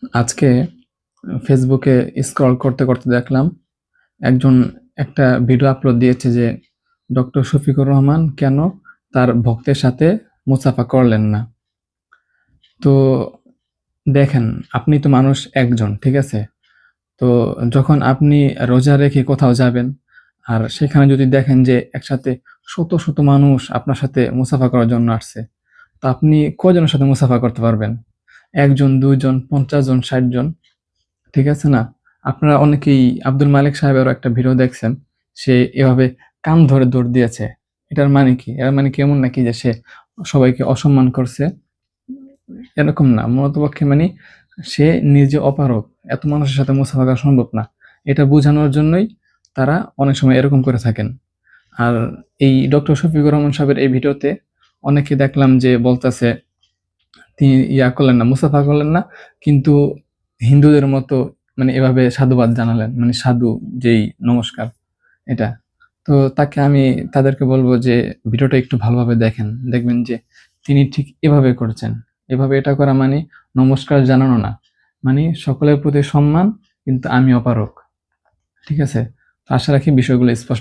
আজকে ফেসবুকে স্ক্রল করতে করতে দেখলাম একজন একটা ভিডিও আপলোড দিয়েছে যে ডক্টর শফিকুর রহমান কেন তার ভক্তের সাথে মুসাফা করলেন না। তো দেখেন, আপনি তো মানুষ একজন, ঠিক আছে? তো যখন আপনি রোজা রেখে কোথাও যাবেন আর সেখানে যদি দেখেন যে একসাথে শত শত মানুষ আপনার সাথে মুসাফা করার জন্য আসছে, তো আপনি কয়জনের সাথে মুসাফা করতে পারবেন? একজন, দুইজন, 50 জন, 60 জন, ঠিক আছে না? আপনারা অনেকেই আব্দুল মালিক সাহেবেরও একটা ভিডিও দেখছেন। সে এভাবে কান ধরে দৌড় দিয়েছে। এটার মানে কি? এর মানে কি এমন নাকি যে সে সবাইকে অসম্মান করছে? এরকম না। মূলতপক্ষে মানে সে নিজে অপারগ। এত মানুষের সাথে মুসাফা করা সম্ভব না। এটা বোঝানোর জন্যই তারা অনেক সময় এরকম করে থাকেন। আর এই ডক্টর শফিকুর রহমান সাহেবের এই ভিডিওতে অনেকে দেখলাম যে বলতেছে তিনি করলেন না, মুসাফা করলেন না, কিন্তু হিন্দুদের মতো মানে এভাবে সাধুবাদ জানালেন, মানে সাধু যেই নমস্কার, এটা। তো তাদেরকে বলবো যে ভিডিওটা একটু ভালোভাবে দেখেন, দেখবেন যে তিনি ঠিক এভাবে করছেন। এভাবে এটা করা মানে নমস্কার জানানো না, মানে সকলের প্রতি সম্মান, কিন্তু আমি অপারক। ঠিক আছে? তো আশা রাখি বিষয়গুলো স্পষ্ট।